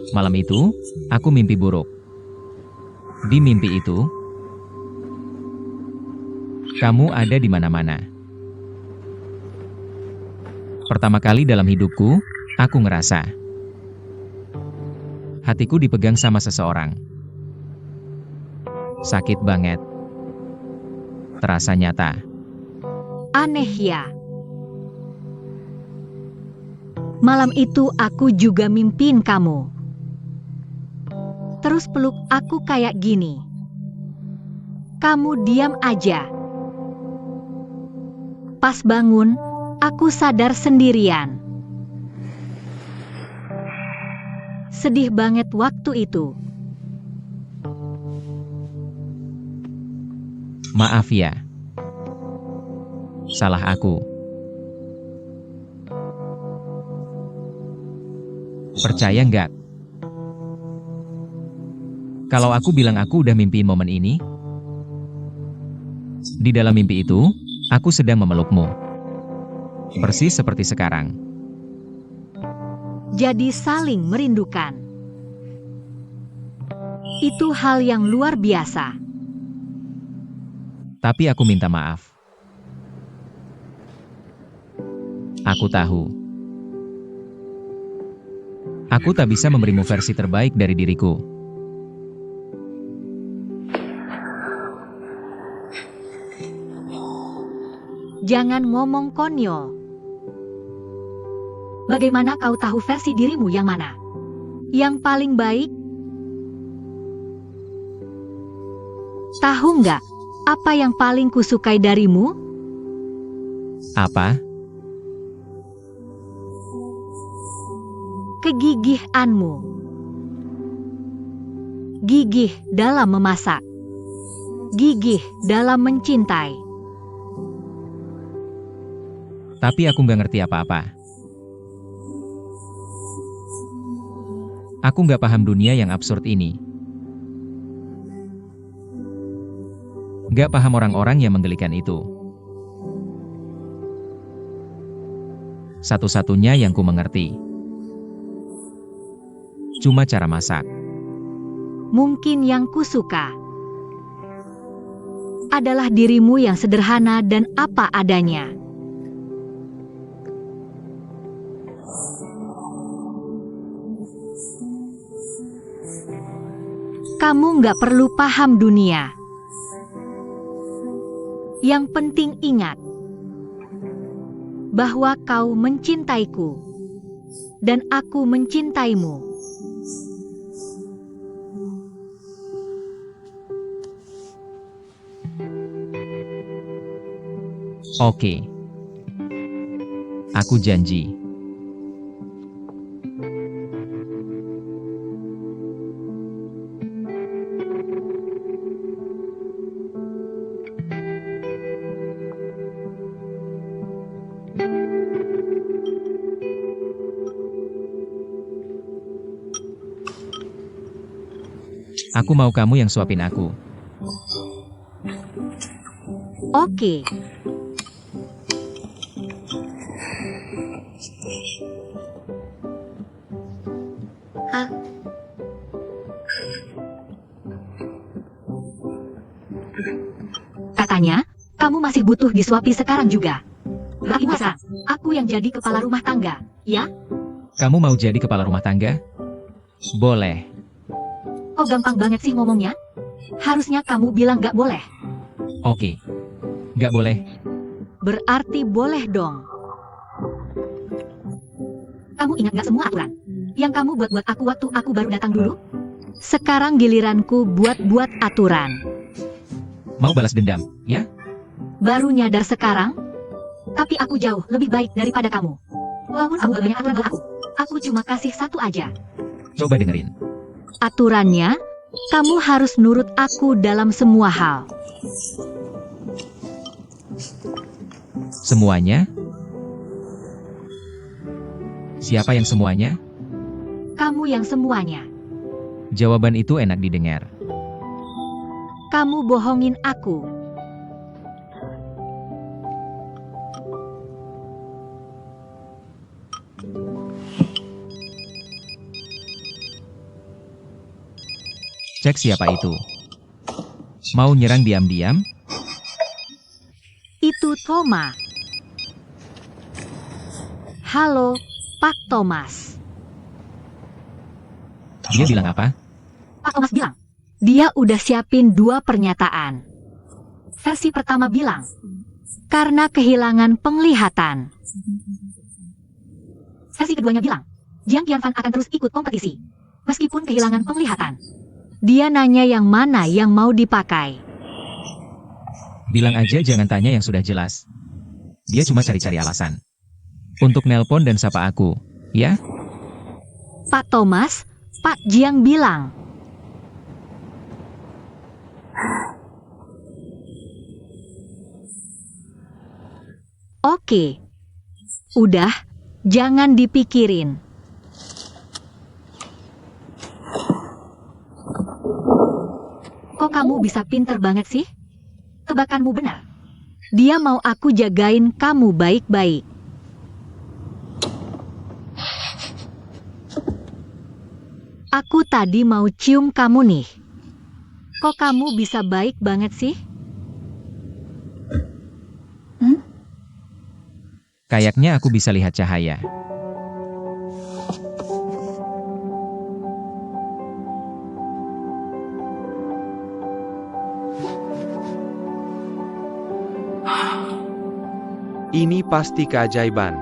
Malam itu, aku mimpi buruk. Di mimpi itu, kamu ada di mana-mana. Pertama kali dalam hidupku, aku ngerasa hatiku dipegang sama seseorang. Sakit banget. Terasa nyata. Aneh ya. Malam itu aku juga mimpiin kamu. Terus peluk aku kayak gini. Kamu diam aja. Pas bangun, aku sadar sendirian. Sedih banget waktu itu. Maaf ya. Salah aku. Percaya nggak? Kalau aku bilang aku udah mimpiin momen ini? Di dalam mimpi itu, aku sedang memelukmu. Persis seperti sekarang. Jadi saling merindukan. Itu hal yang luar biasa. Tapi aku minta maaf. Aku tahu. Aku tak bisa memberimu versi terbaik dari diriku. Jangan ngomong konyol. Bagaimana kau tahu versi dirimu yang mana? Yang paling baik? Tahu nggak, apa yang paling kusukai darimu? Apa? Kegigihanmu. Gigih dalam memasak. Gigih dalam mencintai. Tapi aku nggak ngerti apa-apa. Aku nggak paham dunia yang absurd ini. Nggak paham orang-orang yang menggelikan itu. Satu-satunya yang ku mengerti cuma cara masak. Mungkin yang kusuka adalah dirimu yang sederhana dan apa adanya. Kamu nggak perlu paham dunia. Yang penting ingat bahwa kau mencintaiku dan aku mencintaimu. Oke. Aku janji. Aku mau kamu yang suapin aku. Oke. Hah? Katanya, kamu masih butuh disuapi sekarang juga. Bagi masa, aku yang jadi kepala rumah tangga, ya? Kamu mau jadi kepala rumah tangga? Boleh. Oh gampang banget sih ngomongnya. Harusnya kamu bilang gak boleh. Oke. Nggak boleh. Berarti boleh dong. Kamu ingat gak semua aturan yang kamu buat-buat aku waktu aku baru datang dulu? Sekarang giliranku buat-buat aturan. Mau balas dendam, ya? Baru nyadar sekarang? Tapi aku jauh lebih baik daripada kamu. Walaupun kamu gak banyak aturan buat Aku cuma kasih satu aja. Coba dengerin. Aturannya, kamu harus nurut aku dalam semua hal. Semuanya? Siapa yang semuanya? Kamu yang semuanya. Jawaban itu enak didengar. Kamu bohongin aku. Cek siapa itu. Mau nyerang diam-diam? Itu Thomas. Halo, Pak Thomas. Dia bilang apa? Pak Thomas bilang, dia udah siapin 2 pernyataan. Versi pertama bilang, karena kehilangan penglihatan. Versi keduanya bilang, Jiang Qianfan akan terus ikut kompetisi, meskipun kehilangan penglihatan. Dia nanya yang mana yang mau dipakai. Bilang aja jangan tanya yang sudah jelas. Dia cuma cari-cari alasan. Untuk nelpon dan sapa aku, ya? Pak Thomas, Pak Jiang bilang. Oke. Udah, jangan dipikirin. Kok kamu bisa pinter banget sih? Tebakanmu benar. Dia mau aku jagain kamu baik-baik. Aku tadi mau cium kamu nih. Kok kamu bisa baik banget sih? Kayaknya aku bisa lihat cahaya. Ini pasti keajaiban.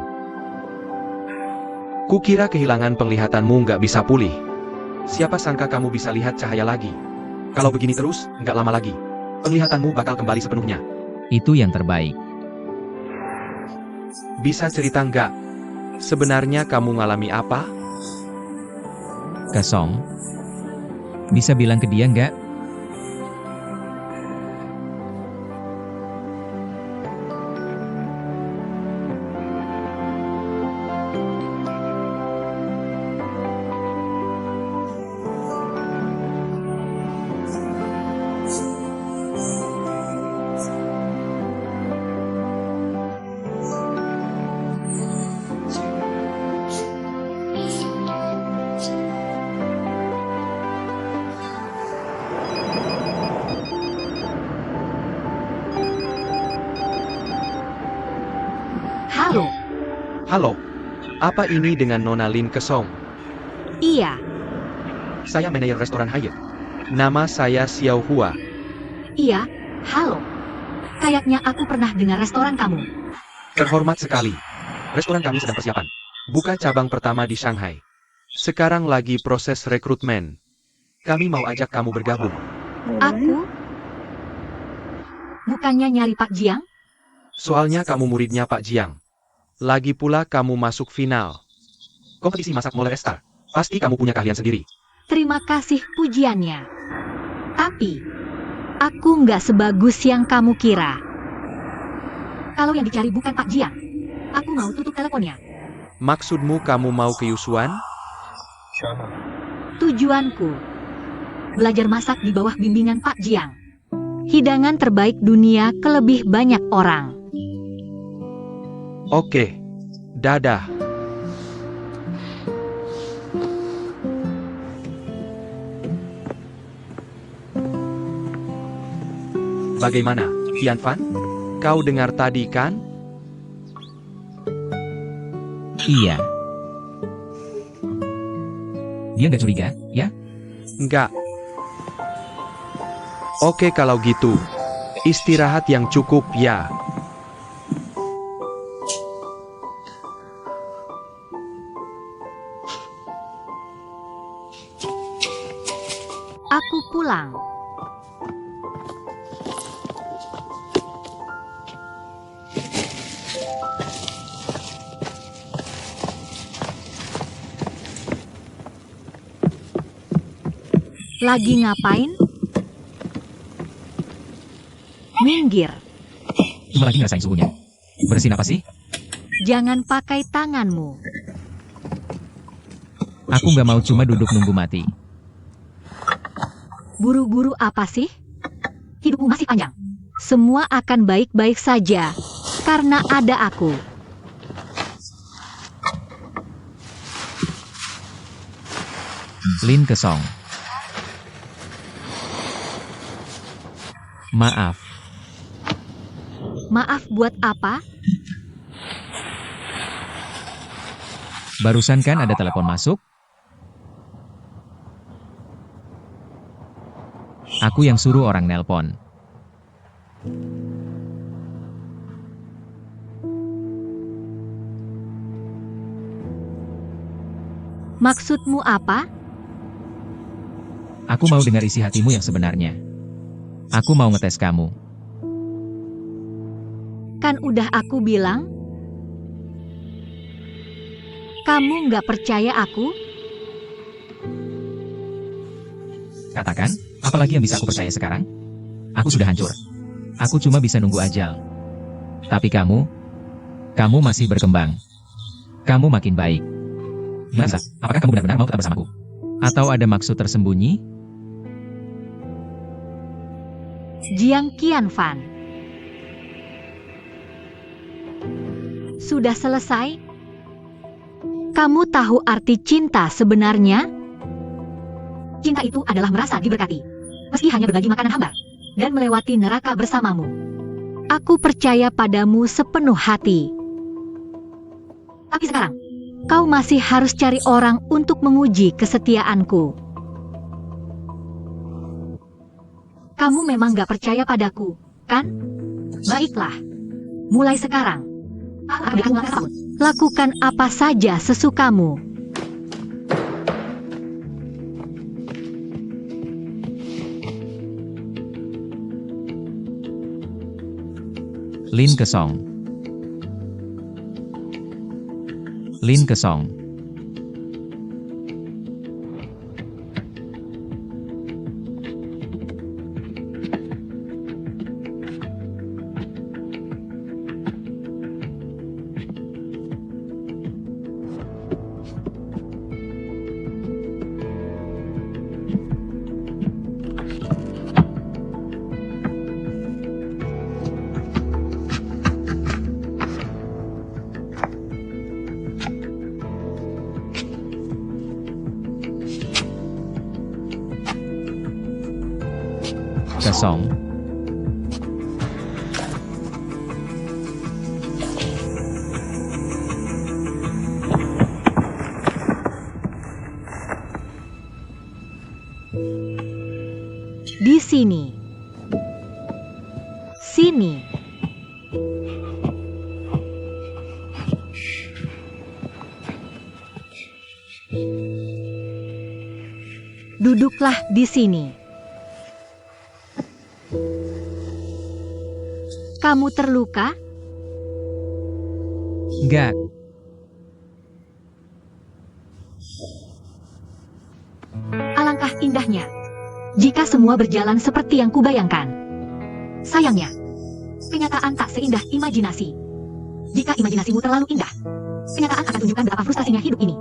Kukira kehilangan penglihatanmu nggak bisa pulih. Siapa sangka kamu bisa lihat cahaya lagi. Kalau begini terus, nggak lama lagi, penglihatanmu bakal kembali sepenuhnya. Itu yang terbaik. Bisa cerita nggak? Sebenarnya kamu ngalami apa? Kesong. Bisa bilang ke dia nggak? Halo. Halo, apa ini dengan Nona Lin Kesong? Iya. Saya manajer restoran Hyatt. Nama saya Xiao Hua. Iya. Halo. Kayaknya aku pernah dengar restoran kamu. Terhormat sekali. Restoran kami sedang persiapan. Buka cabang pertama di Shanghai. Sekarang lagi proses rekrutmen. Kami mau ajak kamu bergabung. Aku? Bukannya nyari Pak Jiang? Soalnya kamu muridnya Pak Jiang. Lagi pula kamu masuk final. Kompetisi masak Mole Star. Pasti kamu punya keahlian sendiri. Terima kasih pujiannya. Tapi, aku nggak sebagus yang kamu kira. Kalau yang dicari bukan Pak Jiang, aku mau tutup teleponnya. Maksudmu kamu mau ke Yusuan? Tujuanku, belajar masak di bawah bimbingan Pak Jiang. Hidangan terbaik dunia ke lebih banyak orang. Oke. Dadah. Bagaimana, Qianfan? Kau dengar tadi kan? Iya. Dia nggak curiga, ya? Enggak. Oke kalau gitu. Istirahat yang cukup ya. Aku pulang. Lagi ngapain? Minggir. Cuma lagi ngerasain suhunya. Bersin apa sih? Jangan pakai tanganmu. Aku nggak mau cuma duduk nunggu mati. Buru-buru apa sih? Hidupmu masih panjang. Semua akan baik-baik saja. Karena ada aku. Lin Kesong. Maaf. Maaf buat apa? Barusan kan ada telepon masuk? Aku yang suruh orang nelpon. Maksudmu apa? Aku mau dengar isi hatimu yang sebenarnya. Aku mau ngetes kamu. Kan udah aku bilang. Kamu nggak percaya aku? Katakan, apalagi yang bisa aku percaya sekarang? Aku sudah hancur. Aku cuma bisa nunggu ajal. Tapi kamu masih berkembang. Kamu makin baik. Gimana? Apakah kamu benar-benar mau tetap bersamaku? Atau ada maksud tersembunyi? Jiang Qianfan. Sudah selesai? Kamu tahu arti cinta sebenarnya? Cinta itu adalah merasa diberkati. Meski hanya berbagi makanan hambar. Dan melewati neraka bersamamu. Aku percaya padamu sepenuh hati. Tapi sekarang, kau masih harus cari orang untuk menguji kesetiaanku. Kamu memang gak percaya padaku, kan? Baiklah. Mulai sekarang, lakukan apa saja sesukamu. Lin Kesong. Lin Kesong. Kesong. Di sini. Sini. Duduklah di sini. Kamu terluka? Enggak. Alangkah indahnya jika semua berjalan seperti yang kubayangkan. Sayangnya, kenyataan tak seindah imajinasi. Jika imajinasimu terlalu indah, kenyataan akan tunjukkan betapa frustasinya hidup ini.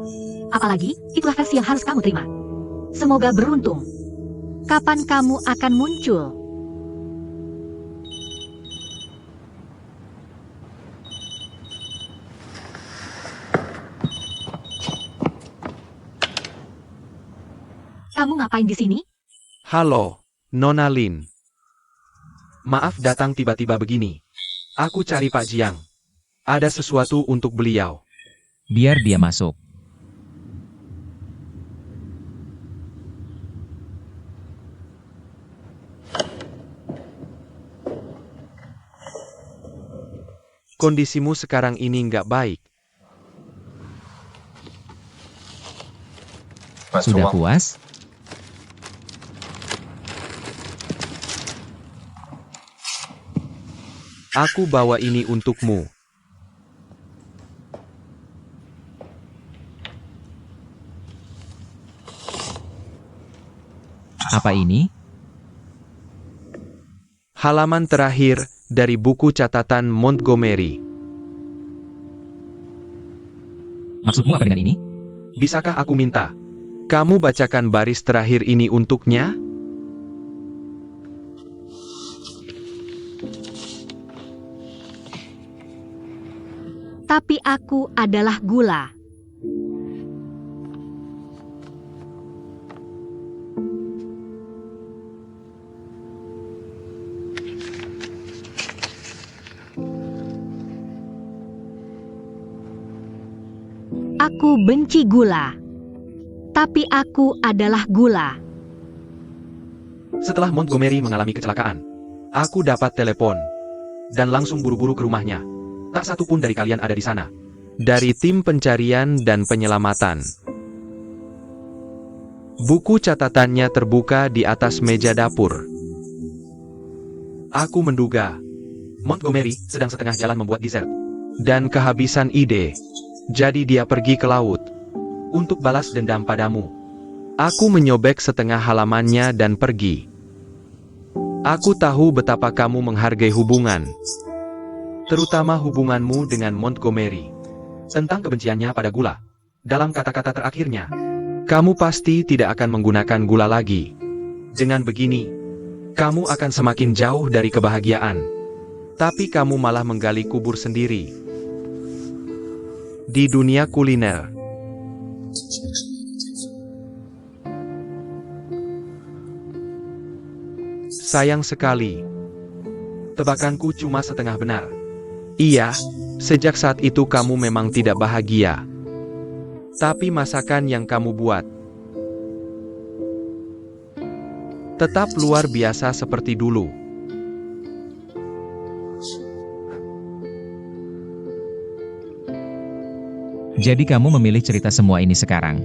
Apalagi, itulah versi yang harus kamu terima. Semoga beruntung. Kapan kamu akan muncul? Kamu ngapain di sini? Halo, Nona Lin. Maaf datang tiba-tiba begini. Aku cari Pak Jiang. Ada sesuatu untuk beliau. Biar dia masuk. Kondisimu sekarang ini nggak baik. Sudah puas? Aku bawa ini untukmu. Apa ini? Halaman terakhir dari buku catatan Montgomery. Maksudmu apa dengan ini? Bisakah aku minta kamu bacakan baris terakhir ini untuknya? Tapi aku adalah gula. Aku benci gula. Tapi aku adalah gula. Setelah Montgomery mengalami kecelakaan, aku dapat telepon dan langsung buru-buru ke rumahnya. Tak satu pun dari kalian ada di sana. Dari tim pencarian dan penyelamatan. Buku catatannya terbuka di atas meja dapur. Aku menduga Montgomery sedang setengah jalan membuat dessert dan kehabisan ide. Jadi dia pergi ke laut untuk balas dendam padamu. Aku menyobek setengah halamannya dan pergi. Aku tahu betapa kamu menghargai hubungan, terutama hubunganmu dengan Montgomery. Tentang kebenciannya pada gula. Dalam kata-kata terakhirnya, kamu pasti tidak akan menggunakan gula lagi. Dengan begini, kamu akan semakin jauh dari kebahagiaan. Tapi kamu malah menggali kubur sendiri di dunia kuliner. Sayang sekali, tebakanku cuma setengah benar. Iya, sejak saat itu kamu memang tidak bahagia. Tapi masakan yang kamu buat tetap luar biasa seperti dulu. Jadi kamu memilih cerita semua ini sekarang?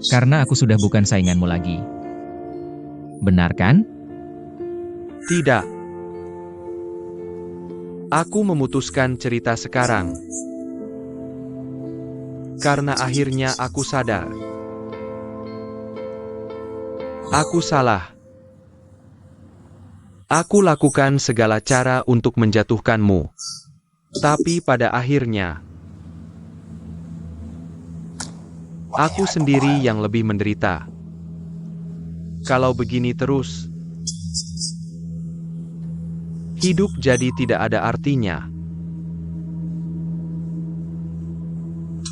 Karena aku sudah bukan sainganmu lagi. Benar kan? Tidak. Aku memutuskan cerita sekarang. Karena akhirnya aku sadar. Aku salah. Aku lakukan segala cara untuk menjatuhkanmu. Tapi pada akhirnya, aku sendiri yang lebih menderita. Kalau begini terus, hidup jadi tidak ada artinya.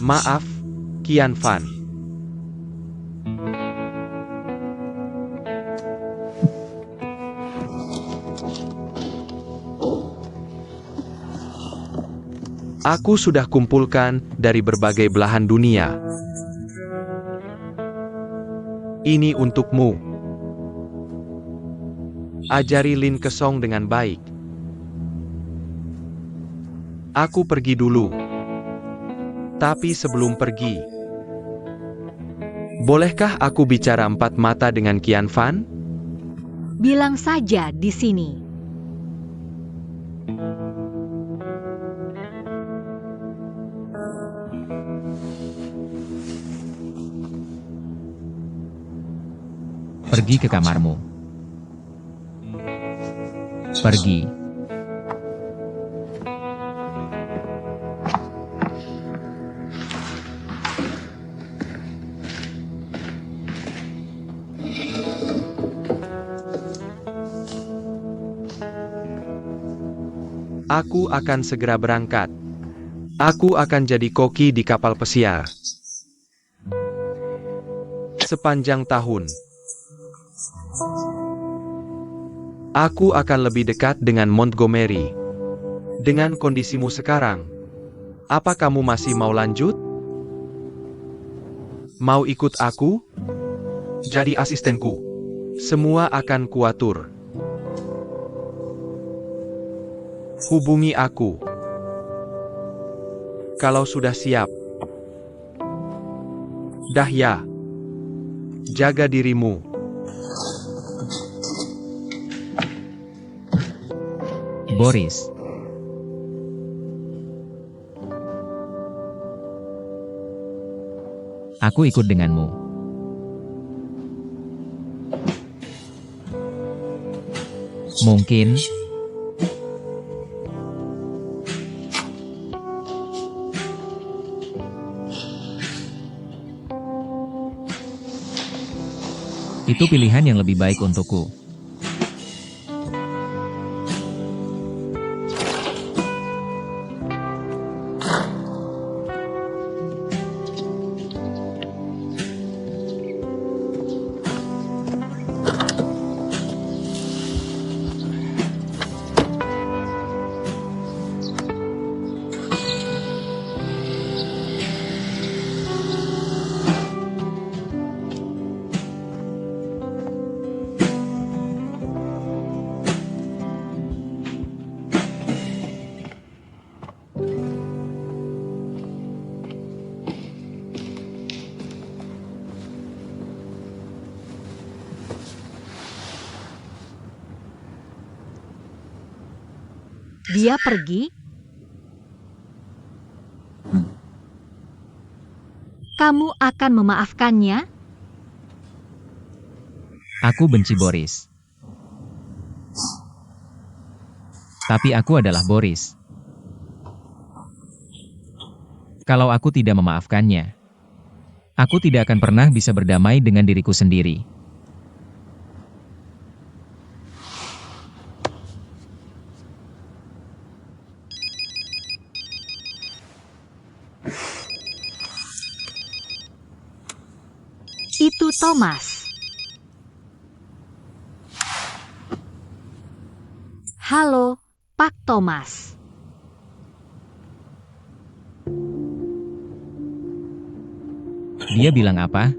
Maaf, Qian Fan. Aku sudah kumpulkan dari berbagai belahan dunia. Ini untukmu. Ajari Lin Kesong dengan baik. Aku pergi dulu. Tapi sebelum pergi, bolehkah aku bicara empat mata dengan Qian Fan? Bilang saja di sini. Pergi ke kamarmu. Pergi. Aku akan segera berangkat. Aku akan jadi koki di kapal pesiar. Sepanjang tahun. Aku akan lebih dekat dengan Montgomery. Dengan kondisimu sekarang, apa kamu masih mau lanjut? Mau ikut aku? Jadi asistenku. Semua akan kuatur. Hubungi aku kalau sudah siap. Dahya, jaga dirimu. Boris. Aku ikut denganmu. Mungkin itu pilihan yang lebih baik untukku. Dia pergi. Kamu akan memaafkannya? Aku benci Boris. Tapi aku adalah Boris. Kalau aku tidak memaafkannya, aku tidak akan pernah bisa berdamai dengan diriku sendiri. Itu Thomas. Halo, Pak Thomas. Dia bilang apa?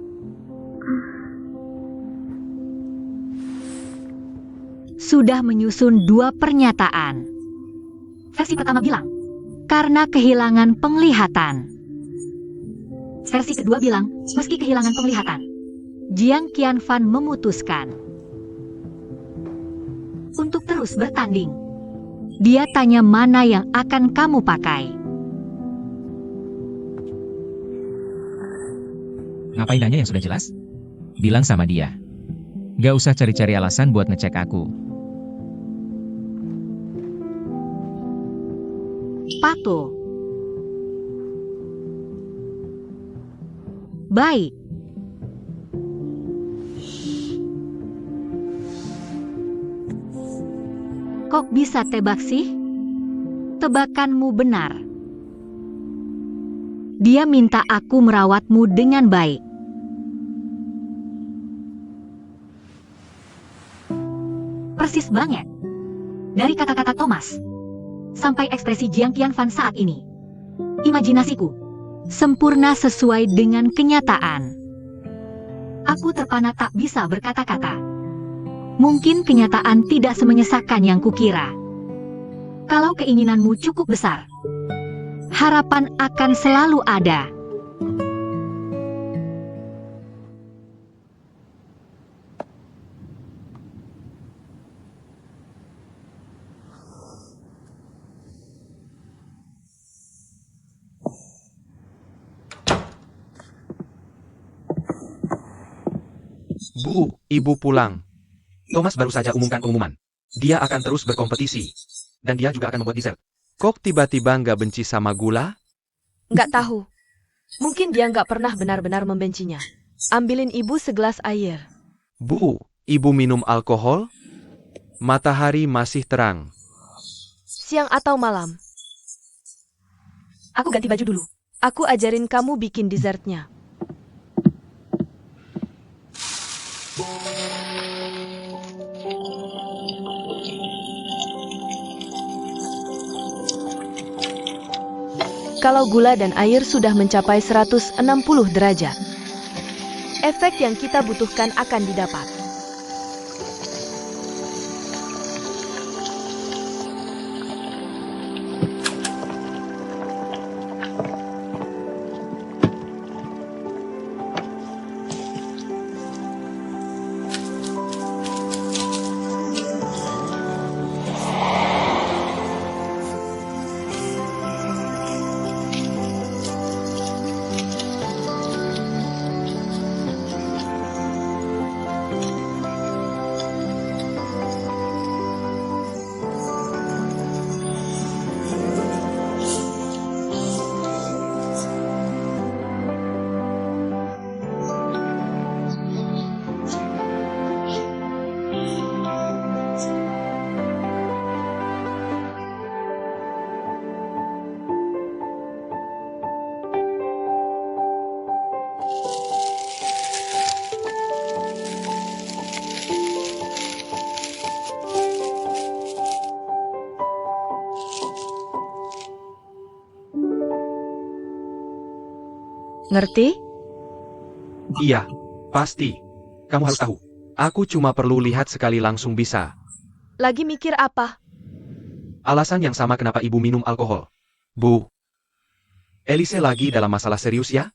Sudah menyusun 2 pernyataan. Versi pertama bilang, karena kehilangan penglihatan. Versi kedua bilang, meski kehilangan penglihatan, Jiang Qianfan memutuskan untuk terus bertanding. Dia tanya mana yang akan kamu pakai. Ngapain nanya yang sudah jelas? Bilang sama dia. Gak usah cari-cari alasan buat ngecek aku. Pato. Baik. Kok bisa tebak sih? Tebakanmu benar. Dia minta aku merawatmu dengan baik. Persis banget. Dari kata-kata Thomas sampai ekspresi Jiang Qianfan saat ini. Imajinasiku sempurna sesuai dengan kenyataan. Aku terpana tak bisa berkata-kata. Mungkin kenyataan tidak semenyesakan yang kukira. Kalau keinginanmu cukup besar, harapan akan selalu ada. Bu, Ibu pulang. Thomas baru saja umumkan pengumuman. Dia akan terus berkompetisi. Dan dia juga akan membuat dessert. Kok tiba-tiba nggak benci sama gula? Nggak tahu. Mungkin dia nggak pernah benar-benar membencinya. Ambilin ibu segelas air. Bu, Ibu minum alkohol? Matahari masih terang. Siang atau malam. Aku ganti baju dulu. Aku ajarin kamu bikin dessertnya. Kalau gula dan air sudah mencapai 160 derajat, efek yang kita butuhkan akan didapat. Ngerti? Iya, pasti. Kamu harus tahu. Aku cuma perlu lihat sekali langsung bisa. Lagi mikir apa? Alasan yang sama kenapa ibu minum alkohol. Bu, Elise lagi dalam masalah serius ya?